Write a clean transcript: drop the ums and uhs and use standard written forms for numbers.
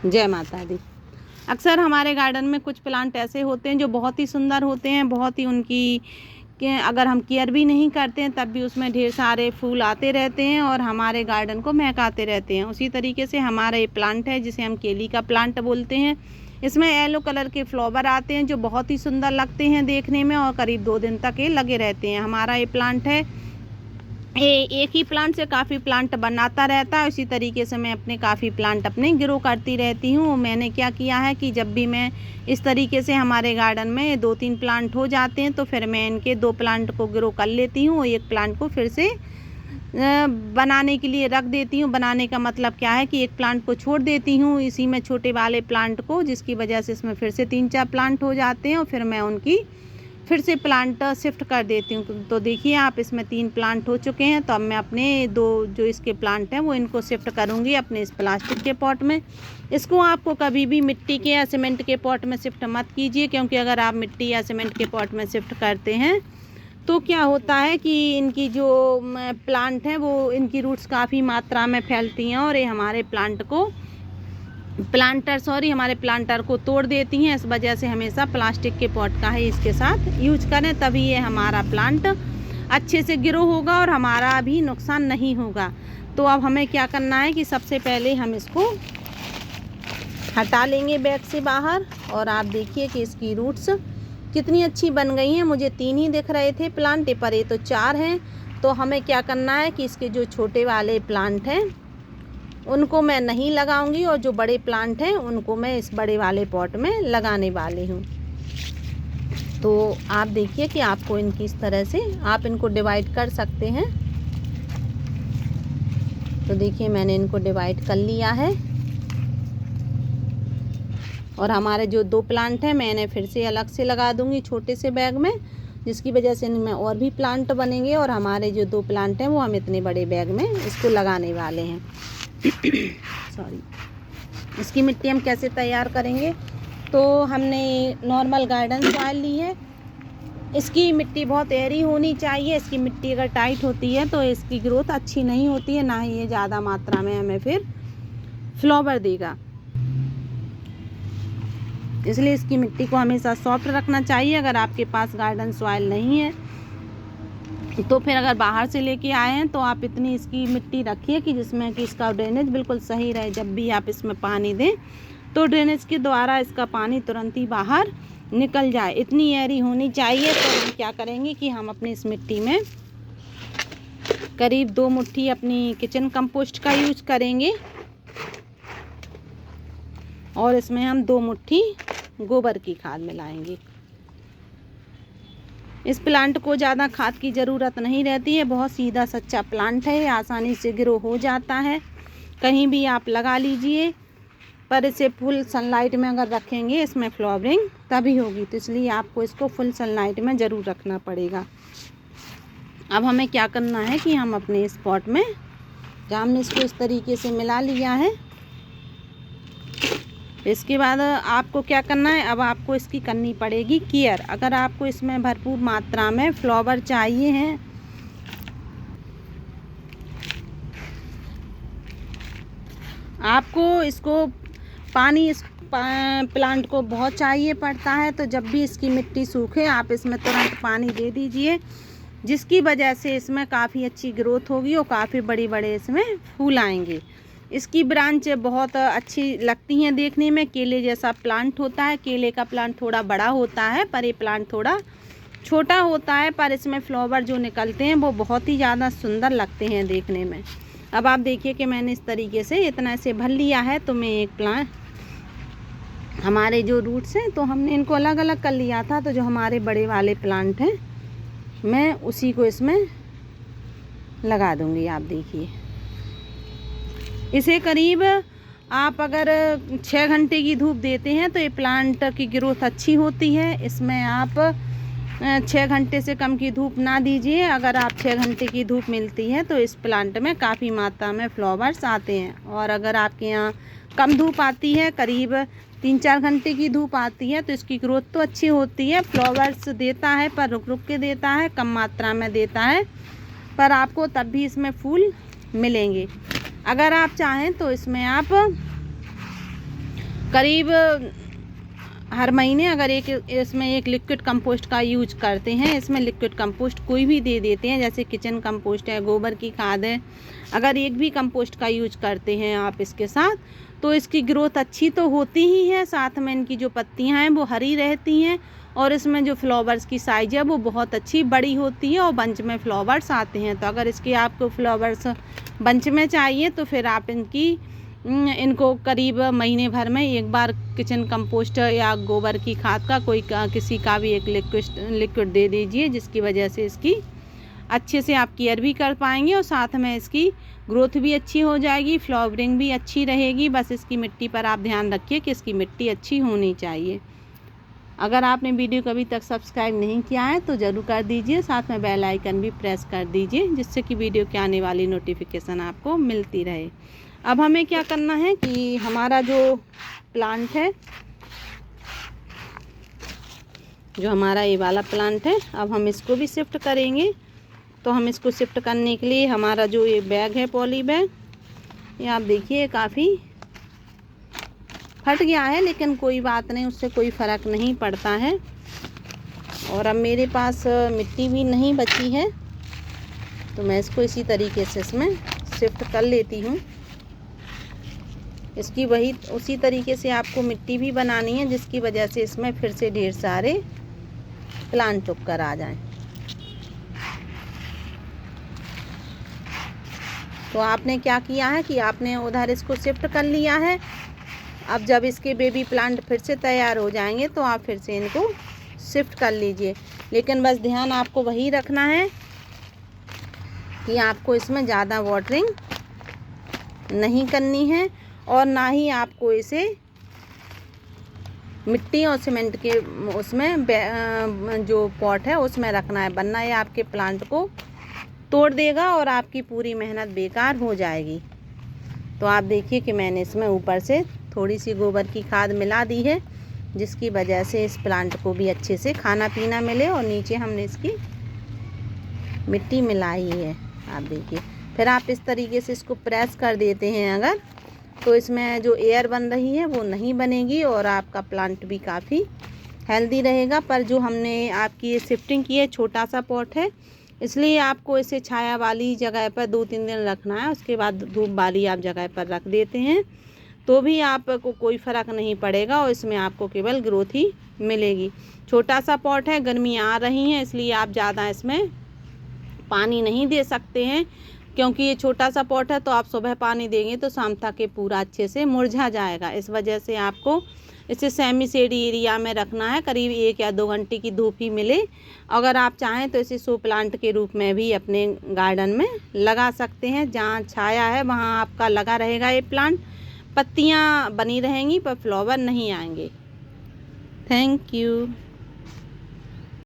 जय माता दी। अक्सर हमारे गार्डन में कुछ प्लांट ऐसे होते हैं जो बहुत ही सुंदर होते हैं, बहुत ही उनकी कि अगर हम केयर भी नहीं करते हैं तब भी उसमें ढेर सारे फूल आते रहते हैं और हमारे गार्डन को महकाते रहते हैं। उसी तरीके से हमारा ये प्लांट है जिसे हम केली का प्लांट बोलते हैं। इसमें येलो कलर के फ्लावर आते हैं जो बहुत ही सुंदर लगते हैं देखने में और करीब 2 दिन तक ये लगे रहते हैं। हमारा ये प्लांट है, ये एक ही प्लांट से काफ़ी प्लांट बनाता रहता है। इसी तरीके से मैं अपने काफ़ी प्लांट अपने ग्रो करती रहती हूँ। मैंने क्या किया है कि जब भी मैं इस तरीके से हमारे गार्डन में 2-3 प्लांट हो जाते हैं तो फिर मैं इनके 2 प्लांट को ग्रो कर लेती हूँ और एक प्लांट को फिर से बनाने के लिए रख देती हूँ। बनाने का मतलब क्या है कि एक प्लांट को छोड़ देती हूँ इसी में छोटे वाले प्लांट को, जिसकी वजह से इसमें फिर से 3-4 प्लांट हो जाते हैं और फिर मैं उनकी फिर से प्लांट शिफ्ट कर देती हूँ। तो देखिए आप, इसमें 3 प्लांट हो चुके हैं। तो अब मैं अपने 2 जो इसके प्लांट हैं वो इनको शिफ्ट करूँगी अपने इस प्लास्टिक के पॉट में। इसको आपको कभी भी मिट्टी के या सीमेंट के पॉट में शिफ्ट मत कीजिए, क्योंकि अगर आप मिट्टी या सीमेंट के पॉट में शिफ्ट करते हैं तो क्या होता है कि इनकी जो प्लांट हैं वो इनकी रूट्स काफ़ी मात्रा में फैलती हैं और ये हमारे हमारे प्लांटर को तोड़ देती हैं। इस वजह से हमेशा प्लास्टिक के पॉट का ही इसके साथ यूज करें, तभी ये हमारा प्लांट अच्छे से ग्रो होगा और हमारा भी नुकसान नहीं होगा। तो अब हमें क्या करना है कि सबसे पहले हम इसको हटा लेंगे बैग से बाहर। और आप देखिए कि इसकी रूट्स कितनी अच्छी बन गई हैं। मुझे 3 ही दिख रहे थे प्लांट, पर ये तो 4 हैं। तो हमें क्या करना है कि इसके जो छोटे वाले प्लांट हैं उनको मैं नहीं लगाऊंगी और जो बड़े प्लांट हैं उनको मैं इस बड़े वाले पॉट में लगाने वाली हूँ। तो आप देखिए कि आपको इनकी इस तरह से आप इनको डिवाइड कर सकते हैं। तो देखिए मैंने इनको डिवाइड कर लिया है और हमारे जो 2 प्लांट हैं मैं इन्हें फिर से अलग से लगा दूंगी छोटे से बैग में, जिसकी वजह से इनमें और भी प्लांट बनेंगे और हमारे जो 2 प्लांट हैं वो हम इतने बड़े बैग में इसको लगाने वाले हैं। सॉरी। इसकी मिट्टी हम कैसे तैयार करेंगे, तो हमने नॉर्मल गार्डन सॉइल ली है। इसकी मिट्टी बहुत एरी होनी चाहिए। इसकी मिट्टी अगर टाइट होती है तो इसकी ग्रोथ अच्छी नहीं होती है, ना ही ये ज़्यादा मात्रा में हमें फिर फ्लावर देगा। इसलिए इसकी मिट्टी को हमेशा सॉफ्ट रखना चाहिए। अगर आपके पास गार्डन सॉइल नहीं है तो फिर अगर बाहर से लेके आए हैं तो आप इतनी इसकी मिट्टी रखिए कि जिसमें कि इसका ड्रेनेज बिल्कुल सही रहे। जब भी आप इसमें पानी दें तो ड्रेनेज के द्वारा इसका पानी तुरंत ही बाहर निकल जाए, इतनी एरी होनी चाहिए। तो हम क्या करेंगे कि हम अपनी इस मिट्टी में करीब 2 मुट्ठी अपनी किचन कंपोस्ट का यूज करेंगे और इसमें हम 2 मुट्ठी गोबर की खाद मिलाएंगे। इस प्लांट को ज़्यादा खाद की ज़रूरत नहीं रहती है, बहुत सीधा सच्चा प्लांट है, आसानी से ग्रो हो जाता है। कहीं भी आप लगा लीजिए, पर इसे फुल सनलाइट में अगर रखेंगे इसमें फ्लावरिंग तभी होगी। तो इसलिए आपको इसको फुल सनलाइट में ज़रूर रखना पड़ेगा। अब हमें क्या करना है कि हम अपने इस पॉट में, जहाँ हमने इसको इस तरीके से मिला लिया है, इसके बाद आपको क्या करना है, अब आपको इसकी करनी पड़ेगी केयर। अगर आपको इसमें भरपूर मात्रा में फ्लावर चाहिए हैं, आपको इसको पानी इस प्लांट को बहुत चाहिए पड़ता है। तो जब भी इसकी मिट्टी सूखे आप इसमें तुरंत पानी दे दीजिए, जिसकी वजह से इसमें काफ़ी अच्छी ग्रोथ होगी और काफ़ी बड़े बड़े इसमें फूल आएंगे। इसकी ब्रांच बहुत अच्छी लगती हैं देखने में, केले जैसा प्लांट होता है। केले का प्लांट थोड़ा बड़ा होता है पर ये प्लांट थोड़ा छोटा होता है, पर इसमें फ्लावर जो निकलते हैं वो बहुत ही ज़्यादा सुंदर लगते हैं देखने में। अब आप देखिए कि मैंने इस तरीके से इतना से भर लिया है। तो मैं एक प्लांट, हमारे जो रूट्स हैं तो हमने इनको अलग अलग कर लिया था। तो जो हमारे बड़े वाले प्लांट हैं मैं उसी को इसमें लगा दूंगी। आप देखिए इसे करीब आप अगर 6 घंटे की धूप देते हैं तो ये प्लांट की ग्रोथ अच्छी होती है। इसमें आप 6 घंटे से कम की धूप ना दीजिए। अगर आप 6 घंटे की धूप मिलती है तो इस प्लांट में काफ़ी मात्रा में फ्लावर्स आते हैं। और अगर आपके यहाँ कम धूप आती है, करीब 3-4 घंटे की धूप आती है, तो इसकी ग्रोथ तो अच्छी होती है, फ्लावर्स देता है पर रुक रुक के देता है, कम मात्रा में देता है, पर आपको तब भी इसमें फूल मिलेंगे। अगर आप चाहें तो इसमें आप करीब हर महीने अगर इसमें एक लिक्विड कंपोस्ट का यूज करते हैं, इसमें लिक्विड कंपोस्ट कोई भी दे देते हैं, जैसे किचन कंपोस्ट है, गोबर की खाद है, अगर एक भी कंपोस्ट का यूज करते हैं आप इसके साथ, तो इसकी ग्रोथ अच्छी तो होती ही है, साथ में इनकी जो पत्तियां हैं वो हरी रहती हैं और इसमें जो फ्लावर्स की साइज है वो बहुत अच्छी बड़ी होती है और बंच में फ्लावर्स आते हैं। तो अगर इसके आपको फ्लावर्स बंच में चाहिए तो फिर आप इनको करीब महीने भर में एक बार किचन कंपोस्ट या गोबर की खाद का किसी का भी एक लिक्विड दे दीजिए, जिसकी वजह से इसकी अच्छे से आप केयर भी कर पाएंगे और साथ में इसकी ग्रोथ भी अच्छी हो जाएगी, फ्लावरिंग भी अच्छी रहेगी। बस इसकी मिट्टी पर आप ध्यान रखिए कि इसकी मिट्टी अच्छी होनी चाहिए। अगर आपने वीडियो को अभी तक सब्सक्राइब नहीं किया है तो ज़रूर कर दीजिए, साथ में बेल आइकन भी प्रेस कर दीजिए, जिससे कि वीडियो के आने वाली नोटिफिकेशन आपको मिलती रहे। अब हमें क्या करना है कि हमारा जो प्लांट है, जो हमारा ये वाला प्लांट है, अब हम इसको भी शिफ्ट करेंगे। तो हम इसको शिफ्ट करने के लिए हमारा जो ये बैग है, पॉली बैग, ये आप देखिए काफ़ी फट गया है, लेकिन कोई बात नहीं, उससे कोई फ़र्क नहीं पड़ता है। और अब मेरे पास मिट्टी भी नहीं बची है तो मैं इसको इसी तरीके से इसमें शिफ्ट कर लेती हूँ। इसकी उसी तरीके से आपको मिट्टी भी बनानी है, जिसकी वजह से इसमें फिर से ढेर सारे प्लांट उगकर आ जाएं। तो आपने क्या किया है कि आपने उधर इसको शिफ्ट कर लिया है। अब जब इसके बेबी प्लांट फिर से तैयार हो जाएंगे तो आप फिर से इनको शिफ्ट कर लीजिए, लेकिन बस ध्यान आपको वही रखना है कि आपको इसमें ज़्यादा वाटरिंग नहीं करनी है और ना ही आपको इसे मिट्टी और सीमेंट के उसमें जो पॉट है उसमें रखना है, वरना ये आपके प्लांट को तोड़ देगा और आपकी पूरी मेहनत बेकार हो जाएगी। तो आप देखिए कि मैंने इसमें ऊपर से थोड़ी सी गोबर की खाद मिला दी है, जिसकी वजह से इस प्लांट को भी अच्छे से खाना पीना मिले, और नीचे हमने इसकी मिट्टी मिलाई है, आप देखिए। फिर आप इस तरीके से इसको प्रेस कर देते हैं अगर, तो इसमें जो एयर बन रही है वो नहीं बनेगी और आपका प्लांट भी काफ़ी हेल्दी रहेगा। पर जो हमने आपकी ये शिफ्टिंग की है, छोटा सा पॉट है, इसलिए आपको इसे छाया वाली जगह पर 2-3 दिन रखना है, उसके बाद धूप वाली आप जगह पर रख देते हैं तो भी आपको कोई फ़र्क नहीं पड़ेगा और इसमें आपको केवल ग्रोथ ही मिलेगी। छोटा सा पॉट है, गर्मियाँ आ रही हैं, इसलिए आप ज़्यादा इसमें पानी नहीं दे सकते हैं, क्योंकि ये छोटा सा पॉट है। तो आप सुबह पानी देंगे तो शाम तक ये पूरा अच्छे से मुरझा जाएगा। इस वजह से आपको इसे सेमी शेड एरिया में रखना है, करीब 1 या 2 घंटे की धूप ही मिले। अगर आप चाहें तो इसे शो प्लांट के रूप में भी अपने गार्डन में लगा सकते हैं। जहाँ छाया है वहाँ आपका लगा रहेगा ये प्लांट, पत्तियाँ बनी रहेंगी पर फ्लावर नहीं आएंगे। Thank you.